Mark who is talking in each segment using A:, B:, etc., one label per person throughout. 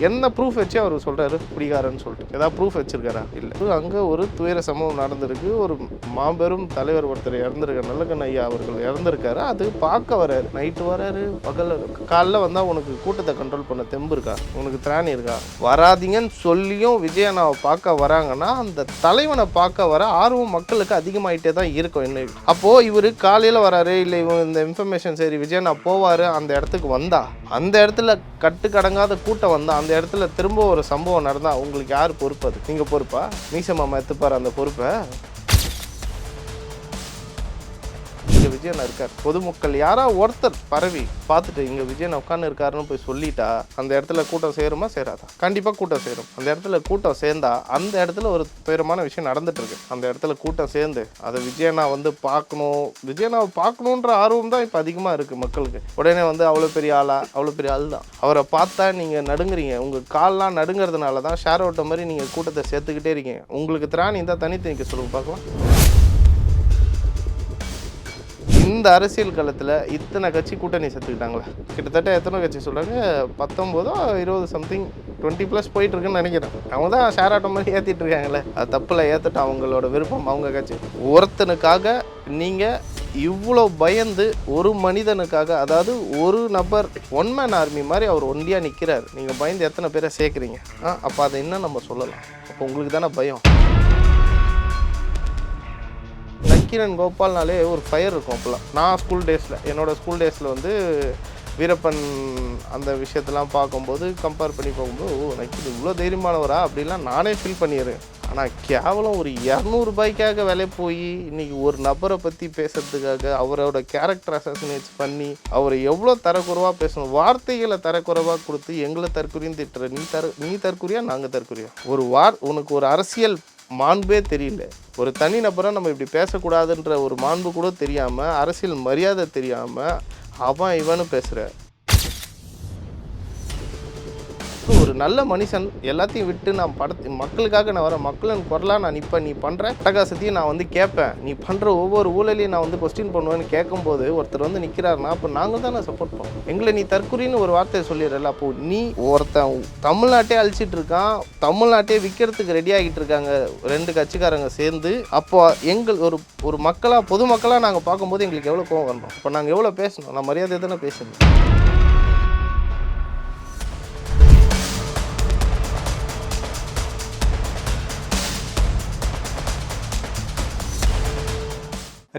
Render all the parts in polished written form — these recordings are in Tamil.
A: என்ன ப்ரூஃப் வச்சு அவர் சொல்கிறாரு குடிகாரன்னு சொல்லிட்டு? ஏதாவது ப்ரூஃப் வச்சுருக்காரா? இல்லை. அங்கே ஒரு துயர சம்பவம் நடந்திருக்கு. ஒரு மாபெரும் தலைவர் ஒருத்தர் இறந்துருக்கார், நல்லகண்ண ஐயா அவர்கள் இறந்துருக்காரு. அது பார்க்க வராரு, நைட்டு வராரு, பகல் காலைல வந்தால் உனக்கு கூட்டத்தை கண்ட்ரோல் பண்ண தெம்பு இருக்கா, உனக்கு திராணி இருக்கா? வராதிங்கன்னு சொல்லியும் விஜய் அண்ணாவை பார்க்க வராங்கன்னா அந்த தலைவனை பார்க்க வர ஆர்வம் மக்களுக்கு அதிகமாகிட்டே தான் இருக்கும். என்ன அப்போது இவர் காலையில் வராரு, இல்லை இவங்க இந்த இன்ஃபர்மேஷன் சரி விஜய் அண்ணா போவார், அந்த இடத்துக்கு வந்தா அந்த இடத்துல கட்டுக்கடங்காத கூட்டம் வந்தால் அந்த இடத்துல திரும்ப ஒரு சம்பவம் நடந்தால் உங்களுக்கு யார் பொறுப்பு? அது நீங்கள் பொறுப்பா? மீச மாமா எடுத்துப்பார் அந்த பொறுப்பை? இங்கே விஜயன் இருக்கார், பொதுமக்கள் யாராவது ஒருத்தர் பரவி பார்த்துட்டு இங்கே விஜயன் உட்காந்து இருக்காருன்னு போய் சொல்லிட்டா அந்த இடத்துல கூட்டம் சேருமா சேராதா? கண்டிப்பாக கூட்டம் சேரும். அந்த இடத்துல கூட்டம் சேர்ந்தா அந்த இடத்துல ஒரு துயரமான விஷயம் நடந்துட்டு இருக்கு. அந்த இடத்துல கூட்டம் சேர்ந்து அதை விஜயண்ணா பார்க்கணும், விஜயண்ணாவை பார்க்கணுன்ற ஆர்வம் தான் இப்போ அதிகமாக இருக்குது மக்களுக்கு. உடனே அவ்வளோ பெரிய ஆளா, அவ்வளோ பெரிய ஆள் தான், அவரை பார்த்தா நீங்கள் நடுங்குறீங்க. உங்கள் கால்லாம் நடுங்கிறதுனால தான் ஷேர் ஓட்ட மாதிரி நீங்கள் கூட்டத்தை சேர்த்துக்கிட்டே இருக்கீங்க. உங்களுக்கு திராணி இருந்தால் தனித்து நிற்க சொல்லுங்க பார்க்கலாம். இந்த அரசியல் காலத்தில் இத்தனை கட்சி கூட்டணி சேர்த்துக்கிட்டாங்களே, கிட்டத்தட்ட எத்தனை கட்சி சொல்கிறாங்க? 19 20 சம்திங் 20+ போயிட்டுருக்குன்னு நினைக்கிறேன். அவங்க தான் ஷேர் ஆட்டோ மாதிரி ஏற்றிட்டு இருக்காங்களே, அது தப்பில் ஏற்றுட்டு அவங்களோட விருப்பம், அவங்க கட்சி. ஒருத்தனுக்காக நீங்கள் இவ்வளோ பயந்து, ஒரு மனிதனுக்காக, அதாவது ஒரு நபர் ஒன் மேன் ஆர்மி மாதிரி அவர் ஒண்டியாக நிற்கிறார், நீங்கள் பயந்து எத்தனை பேரை சேர்க்குறீங்க? அப்போ அதை இன்னும் நம்ம சொல்லலாம். அப்போ உங்களுக்கு தானே பயம். நக்கீரன் கோபால்னாலே ஒரு ஃபயர் இருக்கும். அப்போல்லாம் நான் ஸ்கூல் டேஸில், என்னோடய ஸ்கூல் டேஸில் வீரப்பன் அந்த விஷயத்தெல்லாம் பார்க்கும்போது கம்பேர் பண்ணி பார்க்கும்போது நக்கீரன் இவ்வளோ தைரியமானவரா அப்படிலாம் நானே ஃபீல் பண்ணிடுறேன். ஆனால் கேவலம் ஒரு 200 ரூபாய்க்காக விலை போய் இன்றைக்கி ஒரு நபரை பற்றி பேசுறதுக்காக அவரோட கேரக்டர் அசாசினேட் பண்ணி அவரை எவ்வளோ தரக்குறைவாக பேசணும், வார்த்தைகளை தரக்குறைவாக கொடுத்து எங்களை தற்கொலைன்னு திட்டுற நீ தற்கொலையா நாங்கள் தற்கொலையா? உனக்கு ஒரு அரசியல் மாண்பே தெரியல. ஒரு தனி நபரை நம்ம இப்படி பேசக்கூடாதுன்ற ஒரு மாண்பு கூட தெரியாமல், அரசியல் மரியாதை தெரியாமல் அவன் இவனு பேசுகிற ஒரு நல்ல மனுஷன் எல்லாத்தையும் விட்டு நான் மக்களுக்காக நான் வரேன், மக்களின் குரலாக நான் நிற்பேன், நீ பண்ணுற அட்டகாசத்தையும் நான் கேட்பேன், நீ பண்ணுற ஒவ்வொரு ஊழலையும் நான் கொஸ்டின் பண்ணுவேன்னு கேட்கும்போது ஒருத்தர் நிற்கிறாருன்னா அப்போ நாங்கள் தான் சப்போர்ட் பண்ணுவோம். எங்களை நீ தற்கொலைன்னு ஒரு வார்த்தையை சொல்லிடுறல, அப்போ நீ ஒருத்தன் தமிழ்நாட்டே அழிச்சிட்டு இருக்கான், தமிழ்நாட்டே விற்கிறதுக்கு ரெடி ஆகிட்டு இருக்காங்க 2 கட்சிக்காரங்க சேர்ந்து. அப்போ எங்கள் ஒரு மக்களாக, பொதுமக்களாக நாங்கள் பார்க்கும்போது எங்களுக்கு எவ்வளோ கோவம் வரணும்? அப்போ நாங்கள் எவ்வளோ பேசணும்? நான் மரியாதை தானே பேசணும்.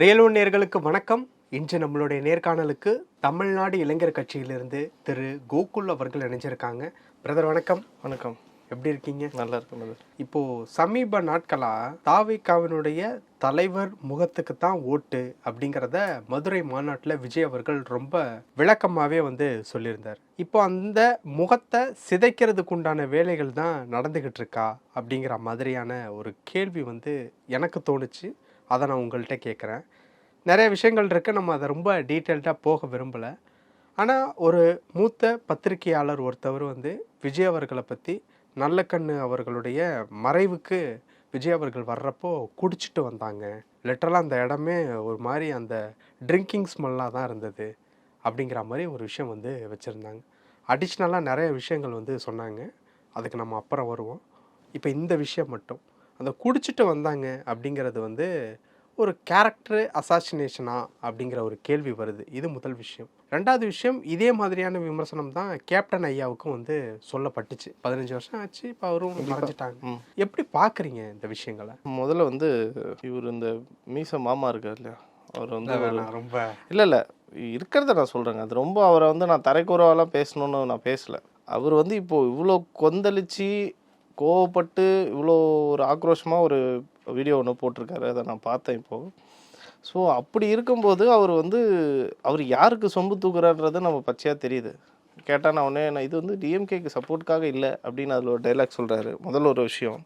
B: ரியல் ஒன் நேயர்களுக்கு வணக்கம். இன்று நம்மளுடைய நேர்காணலுக்கு தமிழ்நாடு இளைஞர் கட்சியிலிருந்து திரு கோகுல் அவர்கள் இணைஞ்சிருக்காங்க. பிரதர் வணக்கம்.
A: வணக்கம்.
B: எப்படி இருக்கீங்க?
A: நல்லா இருக்கும்.
B: இப்போ சமீப நாட்களா தாவிகாவினுடைய தலைவர் முகத்துக்கு தான் ஓட்டு அப்படிங்கிறத மதுரை மாநாட்டில் விஜய் அவர்கள் ரொம்ப விளக்கமாகவே சொல்லியிருந்தார். இப்போ அந்த முகத்தை சிதைக்கிறதுக்கு உண்டான வேலைகள் தான் நடந்துகிட்டு இருக்கா அப்படிங்கிற மாதிரியான ஒரு கேள்வி எனக்கு தோணுச்சு. அதை நான் உங்கள்கிட்ட கேட்குறேன். நிறைய விஷயங்கள் இருக்குது, நம்ம அதை ரொம்ப டீட்டெயில்டாக போக விரும்பலை. ஆனால் ஒரு மூத்த பத்திரிகையாளர் ஒருத்தவர் விஜய் அவர்களை பற்றி, நல்லக்கண்ணு அவர்களுடைய மறைவுக்கு விஜய் அவர்கள் வர்றப்போ குடிச்சிட்டு வந்தாங்க, லிட்டரலாக அந்த இடமே ஒரு மாதிரி அந்த ட்ரிங்கிங் ஸ்மெல்லாக தான் இருந்தது அப்படிங்கிற மாதிரி ஒரு விஷயம் வச்சுருந்தாங்க. அடிஷ்னலாக நிறைய விஷயங்கள் சொன்னாங்க, அதுக்கு நம்ம அப்புறம் வருவோம். இப்போ இந்த விஷயம் மட்டும், அந்த குடிச்சிட்டு வந்தாங்க அப்படிங்கிறது ஒரு கேரக்டர் அசாசினேஷனா அப்படிங்கிற ஒரு கேள்வி வருது. இது முதல் விஷயம். ரெண்டாவது விஷயம், இதே மாதிரியான விமர்சனம் தான் கேப்டன் ஐயாவுக்கும் சொல்லப்பட்டுச்சு. 15 வருஷம் ஆச்சு, இப்போ அவரும் மறைஞ்சிட்டாங்க. எப்படி பார்க்குறீங்க இந்த விஷயங்களை?
A: முதல்ல இவர் இந்த மீச மாமா இருக்கார் இல்லையா, அவர்
B: ரொம்ப
A: இல்லை இருக்கிறத நான் சொல்கிறேங்க. அது ரொம்ப அவரை நான் தரைக்குறவாலாம் பேசணுன்னு நான் பேசலை. அவர் இப்போது இவ்வளோ கொந்தளிச்சு கோவப்பட்டு இவ்வளோ ஒரு ஆக்ரோஷமாக ஒரு வீடியோ ஒன்று போட்டிருக்காரு, அதை நான் பார்த்தேன் இப்போது. ஸோ அப்படி இருக்கும்போது அவர் யாருக்கு சொம்பு தூக்குறான்றது நம்ம பச்சையாக தெரியுது. கேட்டால் நான் இது டிஎம்கேக்கு சப்போர்ட்டுக்காக இல்லை அப்படின்னு அதில் ஒரு டைலாக் சொல்கிறாரு. முதல்ல ஒரு விஷயம்.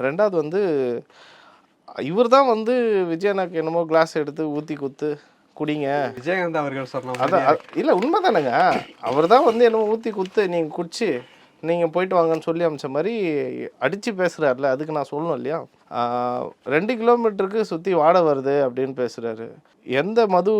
A: ரெண்டாவது இவர் தான் விஜயண்ணாக்கு என்னமோ கிளாஸ் எடுத்து ஊற்றி குத்து குடிங்க
B: விஜயகாந்த் அவர்கள் சொன்னாங்க.
A: அதான் இல்லை, உண்மை தானேங்க. அவர் தான் என்னமோ ஊற்றி குத்து நீங்கள் குடிச்சு நீங்கள் போயிட்டு வாங்கன்னு சொல்லி அமைச்ச மாதிரி அடித்து பேசுகிறாருல, அதுக்கு நான் சொல்லணும் இல்லையா? 2 கிலோமீட்டருக்கு சுற்றி வாடை வருது அப்படின்னு பேசுகிறாரு. எந்த மது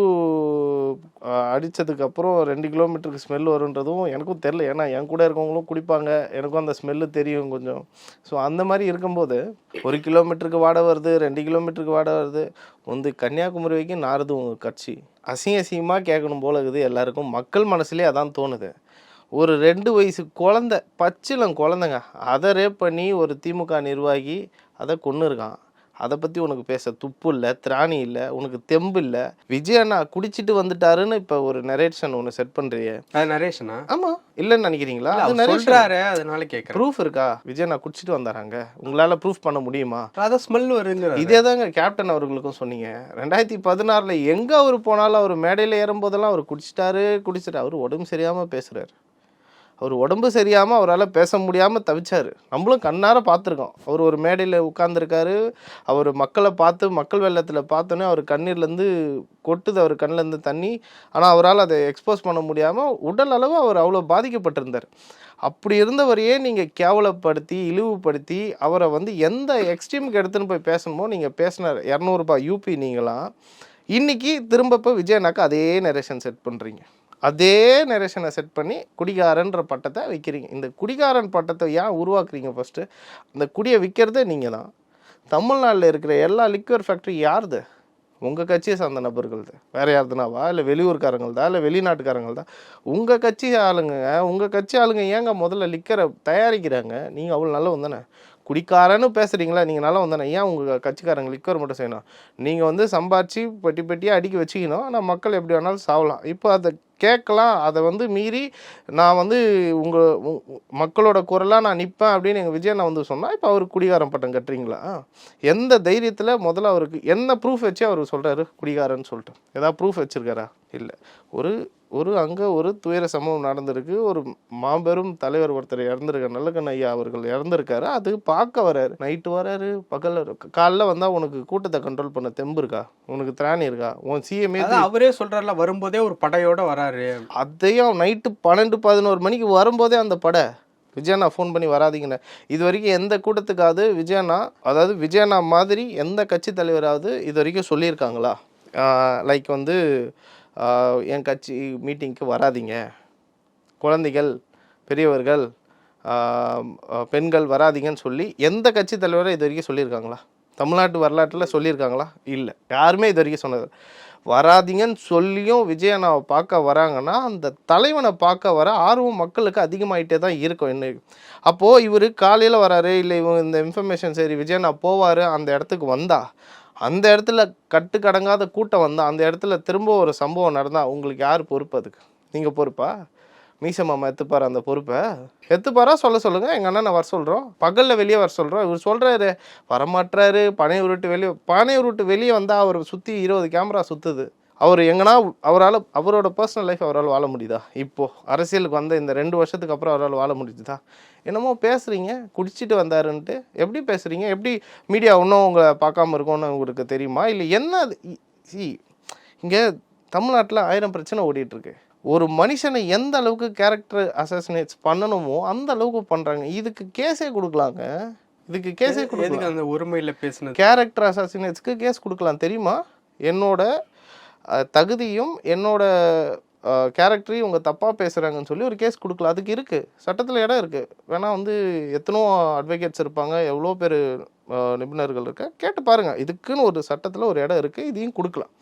A: அடித்ததுக்கப்புறம் 2 கிலோமீட்டருக்கு ஸ்மெல் வருன்றதும் எனக்கும் தெரில. ஏன்னா என் கூட இருக்கவங்களும் குடிப்பாங்க, எனக்கும் அந்த ஸ்மெல்லு தெரியும் கொஞ்சம். ஸோ அந்த மாதிரி இருக்கும்போது 1 கிலோமீட்டருக்கு வாடை வருது, 2 கிலோமீட்டருக்கு வாடை வருது, வந்து கன்னியாகுமரி வரைக்கும் நாறுது உங்கள் கட்சி. அசிங்கமாக கேட்கணும் போல இருக்குது எல்லாருக்கும். மக்கள் மனசுலேயே அதான் தோணுது. ஒரு 2 வயசு குழந்தை, பச்சிளம் குழந்தைங்க, அதை ரேப் பண்ணி ஒரு திமுக நிர்வாகி அதை கொன்று இருக்கான். அதை பற்றி உனக்கு பேச துப்பு இல்லை, திராணி இல்லை, உனக்கு தெம்பு இல்லை. விஜய் அண்ணா குடிச்சிட்டு வந்துட்டாருன்னு இப்போ ஒரு நரேஷன் ஒன்று செட் பண்ணுறியே,
B: அது நரேஷனா?
A: ஆமாம் இல்லைன்னு நினைக்கிறீங்களா? அது
B: சொல்றாரு, அதனால கேட்குறேன்.
A: ப்ரூஃப் இருக்கா? விஜய் அண்ணா குடிச்சிட்டு வந்தாராங்க, உங்களால் ப்ரூஃப் பண்ண முடியுமா?
B: அதான் ஸ்மெல் வருங்க.
A: இதே தாங்க கேப்டன் அவர்களுக்கும் சொன்னீங்க. 2016 எங்கே அவர் போனாலும் அவர் மேடையில் ஏறும்போதெல்லாம் அவர் குடிச்சிட்டாரு. அவர் உடம்பு சரியாமல் பேசுகிறார். அவர் உடம்பு சரியாமல் அவரால் பேச முடியாமல் தவிச்சார். நம்மளும் கண்ணார பார்த்துருக்கோம். அவர் ஒரு மேடையில் உட்காந்துருக்காரு. அவர் மக்களை பார்த்து, மக்கள் வெள்ளத்தில் பார்த்தோன்னே அவர் கண்ணீர்லேருந்து கொட்டுது, அவர் கண்ணிலேருந்து தண்ணி. ஆனால் அவரால் அதை எக்ஸ்போஸ் பண்ண முடியாமல் உடல் அளவு அவர் அவ்வளோ பாதிக்கப்பட்டிருந்தார். அப்படி இருந்தவரையே நீங்கள் கேவலப்படுத்தி, இழிவுபடுத்தி, அவரை வந்து எந்த எக்ஸ்ட்ரீமுக்கு எடுத்துன்னு போய் பேசணுமோ நீங்கள் பேசினார். 200 ரூபாய் யூபி நீங்களாம். இன்றைக்கி திரும்பப்போ விஜயனாக்கு அதே நரேஷன் செட் பண்ணுறீங்க. அதே நரேஷனை செட் பண்ணி குடிகாரன்ற பட்டத்தை வைக்கிறீங்க. இந்த குடிகாரன் பட்டத்தை ஏன் உருவாக்குறீங்க? ஃபஸ்ட்டு அந்த குடியை விற்கிறதே நீங்கள் தான். தமிழ்நாட்டில் இருக்கிற எல்லா லிக்வர் ஃபேக்ட்ரி யாருது? உங்கள் கட்சியை சார்ந்த நபர்கள்து. வேறு யாருதுனாவா? இல்லை வெளியூர்காரங்கள்தா? இல்லை வெளிநாட்டுக்காரங்கள் தான்? உங்கள் கட்சி ஆளுங்க, உங்கள் கட்சி ஆளுங்க ஏங்க முதல்ல லிக்கரை தயாரிக்கிறாங்க? நீங்கள் அவ்வளோ நல்லவன் தானே? குடிக்காரன்னு பேசுகிறீங்களா? நீங்கள் நல்லா வந்தானே, ஏன் உங்கள் கட்சிக்காரங்க லிக்கர் மட்டும் செய்யணும்? நீங்கள் வந்து சம்பாரித்து பெட்டி பெட்டியாக அடுக்கி வச்சுக்கணும். ஆனால் மக்கள் எப்படி வேணாலும் சாவலாம். இப்போ அதை கேட்கலாம். அதை வந்து மீறி நான் வந்து மக்களோட குரலாக நான் நிற்பேன் அப்படின்னு எங்கள் விஜயண்ணா வந்து சொன்னால் இப்போ அவருக்கு குடிகாரன் பட்டம் கட்டுறீங்களா? எந்த தைரியத்தில் முதல்ல அவருக்கு என்ன ப்ரூஃப் வச்சு அவர் சொல்கிறாரு குடிகாரன்னு சொல்லிட்டு? ஏதாவது ப்ரூஃப் வச்சுருக்காரா? இல்லை. அங்கே ஒரு துயர சம்பவம் நடந்திருக்கு. ஒரு மாபெரும் தலைவர் ஒருத்தர் இறந்துருக்காரு, நல்லக்கண்ண ஐயா அவர்கள் இறந்துருக்காரு. அது பார்க்க வராரு. நைட்டு வராரு, பகல் காலைல வந்தால் உனக்கு கூட்டத்தை கண்ட்ரோல் பண்ண தெம்பு இருக்கா? உனக்கு திராணி இருக்கா? உன் சிஎம்ஏ
B: அவரே சொல்கிறார்ல, வரும்போதே ஒரு படையோடு வராரு.
A: அதையும் நைட்டு 12-11 மணிக்கு வரும்போதே அந்த படை விஜயண்ணா ஃபோன் பண்ணி வராதிங்கண்ணே. இது வரைக்கும் எந்த கூட்டத்துக்காவது விஜயண்ணா மாதிரி எந்த கட்சி தலைவராவது இது வரைக்கும் சொல்லியிருக்காங்களா? லைக் வந்து என் கட்சி மீட்டிங்க்கு வராதிங்க, குழந்தைகள், பெரியவர்கள், பெண்கள் வராதிங்கன்னு சொல்லி எந்த கட்சி தலைவரை இது வரைக்கும் சொல்லியிருக்காங்களா? தமிழ்நாட்டு வரலாற்றில் சொல்லியிருக்காங்களா? இல்லை, யாருமே இது வரைக்கும் சொன்னது. வராதிங்கன்னு சொல்லியும் விஜயண்ணாவை பார்க்க வராங்கன்னா அந்த தலைவனை பார்க்க வர ஆர்வம் மக்களுக்கு அதிகமாகிட்டே தான் இருக்கும். என்ன அப்போது இவர் காலையில் வராரு, இல்லை இவங்க இந்த இன்ஃபர்மேஷன் சரி விஜயண்ணா போவார், அந்த இடத்துக்கு வந்தா, அந்த இடத்துல கட்டுக்கடங்காத கூட்டம் வந்தால், அந்த இடத்துல திரும்ப ஒரு சம்பவம் நடந்தால் உங்களுக்கு யார் பொறுப்பு? அதுக்கு நீங்கள் பொறுப்பா? மீச மாமா எத்துப்பார் அந்த பொறுப்பை? எத்துப்பாரா? சொல்லுங்கள். எங்கள் அண்ணனை வர சொல்கிறோம், பகலில் வெளியே வர சொல்கிறோம். இவர் சொல்கிறாரு வரமாட்டுறாரு. பனையை உருட்டு வெளியே வந்தால் அவர் சுற்றி 20 கேமரா சுற்றுது. அவர் எங்கன்னா அவரோட பர்சனல் லைஃப் அவரால் வாழ முடியுதா? இப்போது அரசியலுக்கு வந்த இந்த 2 வருஷத்துக்கு அப்புறம் அவரால் வாழ முடிஞ்சுதா? என்னமோ பேசுகிறீங்க, குடிச்சிட்டு வந்தாருன்ட்டு. எப்படி பேசுகிறீங்க? எப்படி மீடியா இன்னும் உங்களை பார்க்காம இருக்கும்னு உங்களுக்கு தெரியுமா? இல்லை என்ன? இங்கே தமிழ்நாட்டில் 1000 பிரச்சனை ஓடிட்டுருக்கு. ஒரு மனுஷனை எந்த அளவுக்கு கேரக்டர் அசாசினேட்ஸ் பண்ணணுமோ அந்த அளவுக்கு பண்ணுறாங்க. இதுக்கு கேஸே கொடுக்கலாங்க.
B: அந்த உரிமையில் பேசுனது
A: கேரக்டர் அசாசினேட்ஸ்க்கு கேஸ் கொடுக்கலாம் தெரியுமா? என்னோட தகுதியும் என்னோட கேரக்டரையும் இவங்க தப்பாக பேசுகிறாங்கன்னு சொல்லி ஒரு கேஸ் கொடுக்கலாம். அதுக்கு இருக்குது, சட்டத்தில் இடம் இருக்குது. வேணால் வந்து எத்தனோ அட்வொகேட்ஸ் இருப்பாங்க, எவ்வளோ பேர் நிபுணர்கள் இருக்க, கேட்டு பாருங்கள். இதுக்குன்னு ஒரு சட்டத்தில் ஒரு இடம் இருக்குது, இதையும் கொடுக்கலாம்.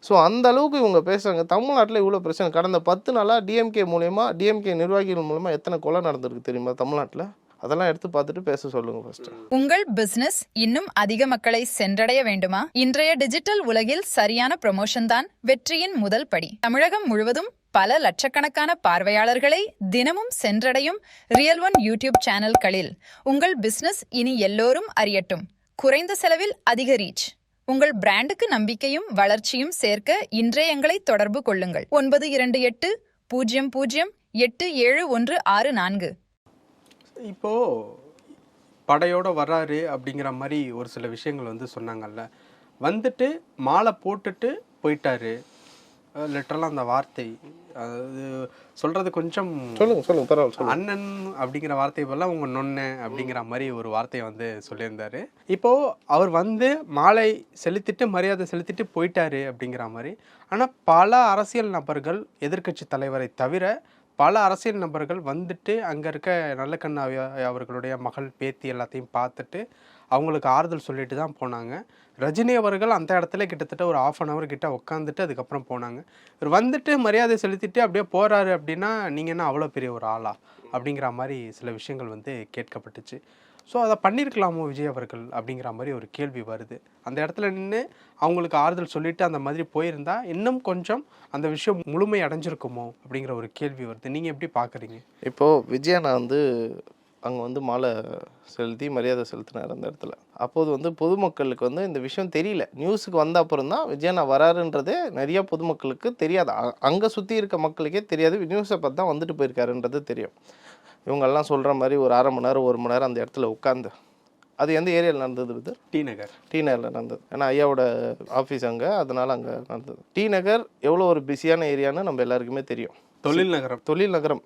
A: ஸோ அந்த அளவுக்கு இவங்க பேசுகிறாங்க. தமிழ்நாட்டில் இவ்வளோ பிரச்சனை. கடந்த 10 நாளாக டிஎம்கே நிர்வாகிகள் மூலமாக எத்தனை கொலை நடந்திருக்கு தெரியுமா தமிழ்நாட்டில்? அதெல்லாம் எடுத்து பார்த்துட்டு பேச சொல்லுங்க ஃபர்ஸ்ட்.
C: உங்கள் பிசினஸ் இன்னும் அதிக மக்களை சென்றடைய வேண்டுமா? இன்றைய டிஜிட்டல் உலகில் சரியான ப்ரமோஷன் தான் வெற்றியின் முதல் படி. தமிழகம் முழுவதும் பல லட்சக்கணக்கான பார்வையாளர்களை தினமும் சென்றடையும் ரியல் ஒன் யூடியூப் சேனல்களில் உங்கள் பிசினஸ் இனி எல்லோரும் அறியட்டும். குறைந்த செலவில் அதிக ரீச். உங்கள் பிராண்டுக்கு நம்பிக்கையும் வளர்ச்சியும் சேர்க்க இன்றைய எங்களை தொடர்பு கொள்ளுங்கள். 9280087164.
B: இப்போது படையோடு வராரு அப்படிங்கிற மாதிரி ஒரு சில விஷயங்கள் வந்து சொன்னாங்கல்ல. வந்துட்டு மாலை போட்டுட்டு போயிட்டாரு. லிட்டரலாக அந்த வார்த்தை அது சொல்கிறது கொஞ்சம்
A: சொல்லுங்க பரவாயில்ல.
B: அண்ணன் அப்படிங்கிற வார்த்தை போல உங்கள் நொண்ணு அப்படிங்கிற மாதிரி ஒரு வார்த்தையை வந்து சொல்லியிருந்தாரு. இப்போது அவர் வந்து மாலை செலுத்திட்டு மரியாதை செலுத்திட்டு போயிட்டாரு அப்படிங்கிற மாதிரி. ஆனால் பல அரசியல் நபர்கள் எதிர்க்கட்சி தலைவரை தவிர பல அரசியல் நபர்கள் வந்துட்டு அங்கே இருக்க நல்லக்கண்ணு அவர்களுடைய மகள் பேத்தி எல்லாத்தையும் பார்த்துட்டு அவங்களுக்கு ஆறுதல் சொல்லிட்டு தான் போனாங்க. ரஜினி அவர்கள் அந்த இடத்துல கிட்டத்தட்ட ஒரு 1/2 hour கிட்ட உட்காந்துட்டு அதுக்கப்புறம் போனாங்க. இவர் வந்துட்டு மரியாதை செலுத்திட்டு அப்படியே போகிறாரு அப்படின்னா நீங்கள் என்ன அவ்வளோ பெரிய ஒரு ஆளா அப்படிங்கிற மாதிரி சில விஷயங்கள் வந்து கேட்கப்பட்டுச்சு. ஸோ அதை பண்ணியிருக்கலாமோ விஜய் அவர்கள் அப்படிங்கிற மாதிரி ஒரு கேள்வி வருது. அந்த இடத்துல நின்று அவங்களுக்கு ஆறுதல் சொல்லிட்டு அந்த மாதிரி போயிருந்தா இன்னும் கொஞ்சம் அந்த விஷயம் முழுமை அடைஞ்சிருக்குமோ அப்படிங்கிற ஒரு கேள்வி வருது. நீங்கள் எப்படி பார்க்குறீங்க?
A: இப்போது விஜயண்ணா வந்து அங்கே வந்து மாலை செலுத்தி மரியாதை செலுத்தினார் அந்த இடத்துல. அப்போது வந்து பொதுமக்களுக்கு வந்து இந்த விஷயம் தெரியல. நியூஸுக்கு வந்த அப்புறம் தான் விஜயண்ணா வராருன்றதே நிறையா பொதுமக்களுக்கு தெரியாது. அங்கே சுற்றி இருக்க மக்களுக்கே தெரியாது. நியூஸை பார்த்து தான் வந்துட்டு போயிருக்காருன்றது தெரியும். இவங்கெல்லாம் சொல்கிற மாதிரி ஒரு 1/2 மணி நேரம் 1 மணி நேரம் அந்த இடத்துல உட்காந்து, அது எந்த ஏரியாவில் நடந்தது? இது
B: டி நகர்.
A: டி நகரில் நடந்தது. ஏன்னா ஐயாவோட ஆஃபீஸ் அங்கே, அதனால் அங்கே நடந்தது. டி நகர் எவ்வளோ ஒரு பிஸியான ஏரியான்னு நம்ம எல்லாருக்குமே தெரியும். தொழில் நகரம்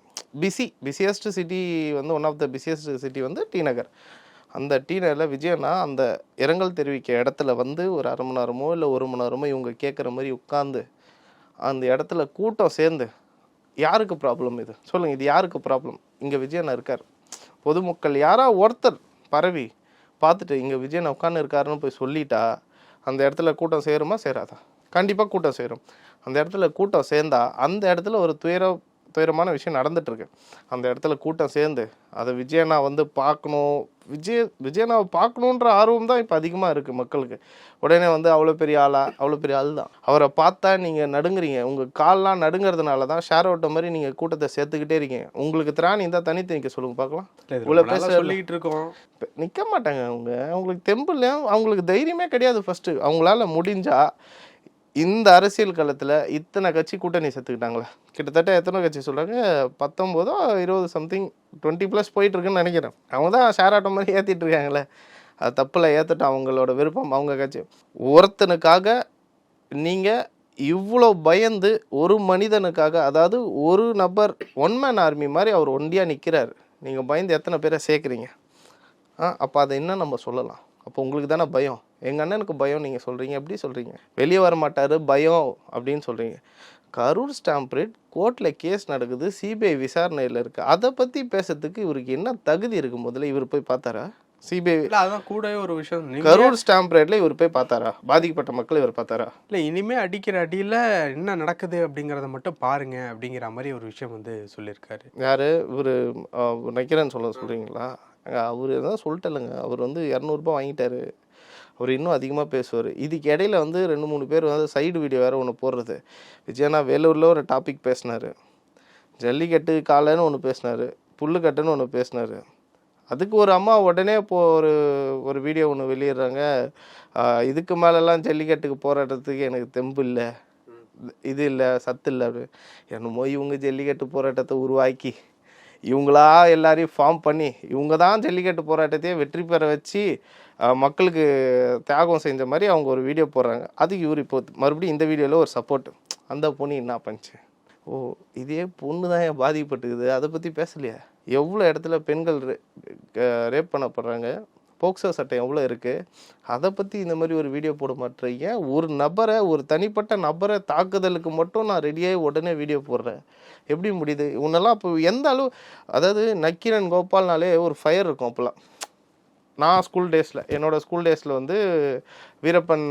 A: பிஸியஸ்ட் சிட்டி வந்து one of the busiest city வந்து டி நகர். அந்த டி நகரில் விஜயண்ணா அந்த இரங்கல் தெரிவிக்க இடத்துல வந்து ஒரு 1/2 மணி நேரமோ இல்லை 1 மணி நேரமோ இவங்க கேட்குற மாதிரி உட்காந்து அந்த இடத்துல கூட்டம் சேர்ந்து, யாருக்கு ப்ராப்ளம் இது சொல்லுங்கள்? இது யாருக்கு ப்ராப்ளம்? இங்கே விஜயண்ணா இருக்கார். பொதுமக்கள் யாராவது ஒருத்தர் பரவி பார்த்துட்டு இங்கே விஜயண்ணா உட்காந்து இருக்காருன்னு போய் சொல்லிட்டா அந்த இடத்துல கூட்டம் சேருமா சேராதா? கண்டிப்பாக கூட்டம் சேரும். அந்த இடத்துல கூட்டம் சேர்ந்தா அந்த இடத்துல ஒரு துயரமான விஷயம் நடந்துகிட்ருக்கு. அந்த இடத்துல கூட்டம் சேர்ந்து அதை விஜயண்ணா வந்து பார்க்கணும், விஜயண்ணாவை பார்க்கணுன்ற ஆர்வம் தான் இப்போ அதிகமாக இருக்குது மக்களுக்கு. உடனே வந்து அவ்வளோ பெரிய ஆள் தான் அவரை பார்த்தா நீங்கள் நடுங்குறீங்க. உங்கள் கால்லாம் நடுங்கிறதுனால தான் ஷேர் ஓட்ட மாதிரி நீங்கள் கூட்டத்தை சேர்த்துக்கிட்டே இருக்கீங்க. உங்களுக்கு திராணி இருந்தால் தனித்து நிற்க சொல்லுங்க பார்க்கலாம். இவ்வளோ பேச
B: சொல்லிக்கிட்டு இருக்கோம்,
A: நிற்க மாட்டாங்க. அவங்களுக்கு தெம்பு இல்லை, அவங்களுக்கு தைரியமே கிடையாது. ஃபஸ்ட்டு அவங்களால முடிஞ்சால் இந்த அரசியல் காலத்தில் இத்தனை கட்சி கூட்டணி சேர்த்துக்கிட்டாங்களே, கிட்டத்தட்ட எத்தனை கட்சி சொல்கிறாங்க? 19 20 சம்திங் 20+ போயிட்டுருக்குன்னு நினைக்கிறேன். அவங்க தான் ஷேர் ஆட்டோ மாதிரி ஏற்றிட்டு இருக்காங்களே. அது தப்பில் ஏற்றட்டும், அவங்களோட விருப்பம், அவங்க கட்சி. ஒருத்தனுக்காக நீங்கள் இவ்வளோ பயந்து, ஒரு மனிதனுக்காக, அதாவது ஒரு நபர் ஒன் மேன் ஆர்மி மாதிரி அவர் ஒண்டியாக நிற்கிறார். நீங்கள் பயந்து எத்தனை பேரை சேர்க்குறீங்க? அப்போ அதை இன்னும் நம்ம சொல்லலாம். அப்போ உங்களுக்கு தானே பயம். எங்கள் அண்ணனுக்கு பயம் நீங்கள் சொல்கிறீங்க, எப்படி சொல்கிறீங்க? வெளியே வர மாட்டார் பயம் அப்படின்னு சொல்கிறீங்க. கரூர் ஸ்டாம்ப் ரேட் கோர்ட்டில் கேஸ் நடக்குது, சிபிஐ விசாரணையில் இருக்குது. அதை பற்றி பேசுறதுக்கு இவருக்கு என்ன தகுதி இருக்குது? முதல்ல இவர் போய் பார்த்தாரா? சிபிஐ
B: அதான் கூடவே ஒரு விஷயம்,
A: கரூர் ஸ்டாம்ப் ரேட்ல இவர் போய் பார்த்தாரா? பாதிக்கப்பட்ட மக்கள் இவர் பார்த்தாரா?
B: இல்லை, இனிமே அடிக்கிற அடியில் என்ன நடக்குது அப்படிங்கிறத மட்டும் பாருங்க அப்படிங்கிற மாதிரி ஒரு விஷயம் வந்து சொல்லியிருக்காரு.
A: யார் இவர்? நக்கீரன் சொல்கிறீங்களா? அவர் தான் சொல்லிட்டலைங்க. அவர் வந்து 200 ரூபாய் வாங்கிட்டாரு. அவர் இன்னும் அதிகமாக பேசுவார். இதுக்கு இடையில வந்து 2-3 பேர் வந்து சைடு வீடியோ வேறு ஒன்று போடுறது. விஜயண்ணா வேலூரில் ஒரு டாபிக் பேசினார், ஜல்லிக்கட்டு காலைன்னு ஒன்று பேசினார், புல்லுக்கட்டுன்னு ஒன்று பேசினார். அதுக்கு ஒரு அம்மா உடனே ஒரு வீடியோ ஒன்று வெளியிடுறாங்க. இதுக்கு மேலெல்லாம் ஜல்லிக்கட்டுக்கு போராட்டத்துக்கு எனக்கு தெம்பு இல்லை, இது இல்லை, சத்து இல்லை அப்படி. என்னமோ இவங்க ஜல்லிக்கட்டு போராட்டத்தை உருவாக்கி இவங்களா எல்லாரையும் ஃபார்ம் பண்ணி இவங்க தான் ஜல்லிக்கட்டு போராட்டத்தையே வெற்றி பெற வச்சு மக்களுக்கு தியாகம் செஞ்ச மாதிரி அவங்க ஒரு வீடியோ போடுறாங்க. அதுக்கு இவர் இப்போ மறுபடியும் இந்த வீடியோவில் ஒரு சப்போர்ட். அந்த பொண்ணு என்ன பண்ணிச்சு? இதே பொண்ணு தான் ஏன் பாதிக்கப்பட்டுக்குது, அதை பற்றி பேசலையா? எவ்வளோ இடத்துல பெண்கள் ரேப் பண்ணப்படுறாங்க, போக்சோ சட்டம் எவ்வளோ இருக்குது, அதை பற்றி இந்த மாதிரி ஒரு வீடியோ போட மாட்டேறீங்க. ஒரு தனிப்பட்ட நபரை தாக்குதலுக்கு மட்டும் நான் ரெடியாகி உடனே வீடியோ போடுறேன். எப்படி முடியுது? இவனெல்லாம் இப்போ எந்த அளவு, அதாவது நக்கீரன் கோபால்னாலே ஒரு ஃபயர் இருக்கும். அப்போல்லாம் நான் என்னோடய ஸ்கூல் டேஸில் வந்து வீரப்பன்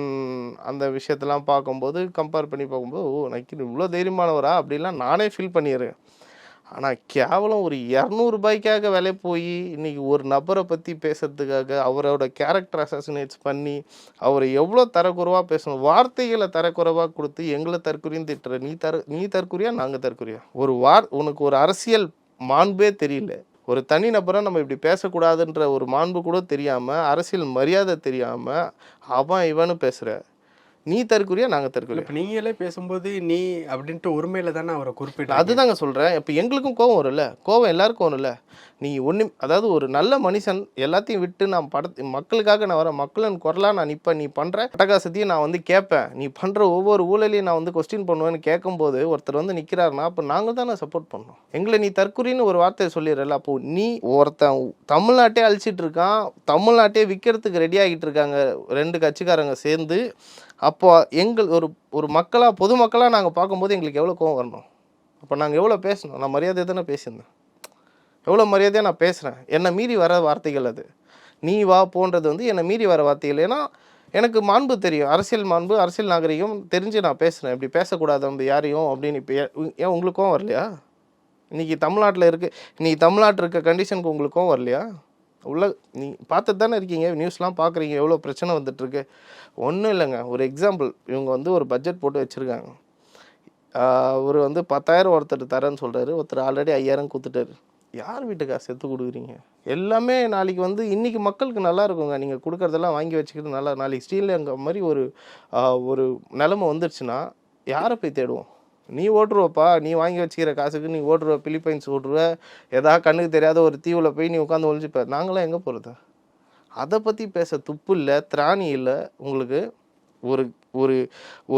A: அந்த விஷயத்தெல்லாம் பார்க்கும்போது கம்பேர் பண்ணி பார்க்கும்போது நக்கீரன் இவ்வளோ தைரியமானவரா அப்படிலாம் நானே ஃபீல் பண்ணிடுறேன். ஆனால் கேவலம் ஒரு 200 ரூபாய்க்காக விலை போய் இன்றைக்கி ஒரு நபரை பற்றி பேசுறதுக்காக அவரோட கேரக்டர் அசாசினேட்ஸ் பண்ணி அவரை எவ்வளோ தரக்குறைவாக பேசணும், வார்த்தைகளை தரக்குறைவாக கொடுத்து எங்களை தற்குறின்னு திட்டுற. நீ தற்குறியா, நாங்கள் தற்குறியா? உனக்கு ஒரு அரசியல் மாண்பே தெரியல. ஒரு தனி நபரை நம்ம இப்படி பேசக்கூடாதுன்ற ஒரு மாண்பு கூட தெரியாமல், அரசியல் மரியாதை தெரியாமல் அவன் இவனு பேசுகிற. நீ தற்குறியா நாங்கள் தற்குறியா?
B: இப்போ நீங்களே பேசும்போது நீ அப்படின்ட்டு உரிமையில தானே அவரை குறிப்பிட்டு.
A: அதுதாங்க சொல்கிறேன். இப்போ எங்களுக்கும் கோவம் வரும்ல, கோவம் எல்லாருக்கும் வரும்ல. நீ அதாவது ஒரு நல்ல மனுஷன் எல்லாத்தையும் விட்டு நான் மக்களுக்காக நான் வரேன், மக்களின் குரலாக நான் நிற்பேன், நீ பண்ணுற அட்டகாசத்தையும் நான் வந்து கேட்பேன், நீ பண்ணுற ஒவ்வொரு ஊழலையும் நான் வந்து கொஸ்டின் பண்ணுவேன்னு கேட்கும்போது ஒருத்தர் வந்து நிற்கிறாருன்னா அப்போ நாங்கள் தான் சப்போர்ட் பண்ணோம். எங்களை நீ தற்குறின்னு ஒரு வார்த்தையை சொல்லிடுறல, அப்போ நீ ஒருத்தன் தமிழ்நாட்டே அழிச்சிட்டு இருக்கான், தமிழ்நாட்டே விற்கிறதுக்கு ரெடி ஆகிட்டு இருக்காங்க 2 கட்சிக்காரங்க சேர்ந்து. அப்போ ஒரு மக்களாக பொதுமக்களாக நாங்கள் பார்க்கும்போது எங்களுக்கு எவ்வளோ கோவம் வரணும்? அப்போ நாங்கள் எவ்வளோ பேசணும்? நான் மரியாதை தானே பேசியிருந்தேன், எவ்வளோ மரியாதையாக நான் பேசுகிறேன். என்னை மீறி வர வார்த்தைகள் அது. நீ வா போன்றது வந்து என்னை மீறி வர வார்த்தைகள். ஏன்னா எனக்கு மாண்பு தெரியும், அரசியல் மாண்பு, அரசியல் நாகரிகம் தெரிஞ்சு நான் பேசுகிறேன். இப்படி பேசக்கூடாது வந்து யாரையும் அப்படின்னு. இப்போ ஏன் உங்களுக்கும் வரலையா? இன்றைக்கி தமிழ்நாட்டில் தமிழ்நாட்டில் இருக்க கண்டிஷனுக்கு உங்களுக்கும் வரலையா? நீ பார்த்துட்டு தானே இருக்கீங்க, நியூஸ்லாம் பார்க்குறீங்க, எவ்வளோ பிரச்சனை வந்துட்டுருக்கு. ஒன்றும் இல்லைங்க, ஒரு எக்ஸாம்பிள். இவங்க வந்து ஒரு பட்ஜெட் போட்டு வச்சுருக்காங்க. அவர் வந்து 10,000 ஒருத்தர் தரேன்னு சொல்கிறாரு, ஒருத்தர் ஆல்ரெடி 5,000 கொடுத்துட்டாரு. யார் வீட்டுக்கா செத்து கொடுக்குறீங்க? எல்லாமே நாளைக்கு வந்து இன்றைக்கி மக்களுக்கு நல்லா இருக்குங்க. நீங்கள் கொடுக்குறதெல்லாம் வாங்கி வச்சுக்கிட்டு நல்லா நாளைக்கு ஸ்டீல்ங்க மாதிரி ஒரு நிலைமை வந்துருச்சுன்னா யாரை போய் தேடுவோம்? நீ ஓட்டுருவப்பா, நீ வாங்கி வச்சுக்கிற காசுக்கு நீ ஓட்டுருவ, பிலிப்பைன்ஸ் ஓட்டுருவ, ஏதாவது கண்ணுக்கு தெரியாத ஒரு தீவில் போய் நீ உட்காந்து ஒழிச்சுப்ப. நாங்களாம் எங்கே போகிறது? அதை பற்றி பேச துப்பு இல்லை, திராணி இல்லை உங்களுக்கு. ஒரு ஒரு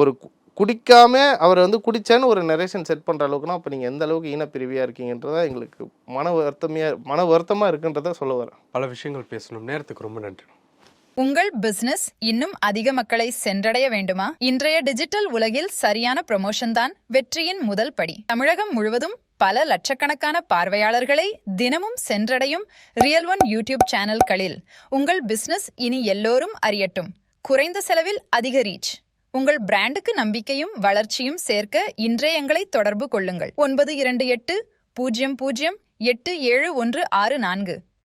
A: ஒரு குடிக்காம அவர் வந்து குடிச்சேன்னு ஒரு நரேஷன் செட் பண்ணுற அளவுக்குனா அப்போ நீங்கள் எந்த அளவுக்கு ஈனப்பிரிவியாக இருக்கீங்கன்றதா எங்களுக்கு மன வருத்தமாக இருக்குன்றத சொல்ல வரேன்.
B: பல விஷயங்கள் பேசணும். நேரத்துக்கு ரொம்ப நன்றி.
C: உங்கள் பிசினஸ் இன்னும் அதிக மக்களை சென்றடைய வேண்டுமா? இன்றைய டிஜிட்டல் உலகில் சரியான ப்ரமோஷன் தான் வெற்றியின் முதல் படி. தமிழகம் முழுவதும் பல லட்சக்கணக்கான பார்வையாளர்களை தினமும் சென்றடையும் ரியல் ஒன் யூடியூப் சேனல்களில் உங்கள் பிசினஸ் இனி எல்லோரும் அறியட்டும். குறைந்த செலவில் அதிக ரீச். உங்கள் பிராண்டுக்கு நம்பிக்கையும் வளர்ச்சியும் சேர்க்க இன்றே எங்களை தொடர்பு கொள்ளுங்கள். 9280087164.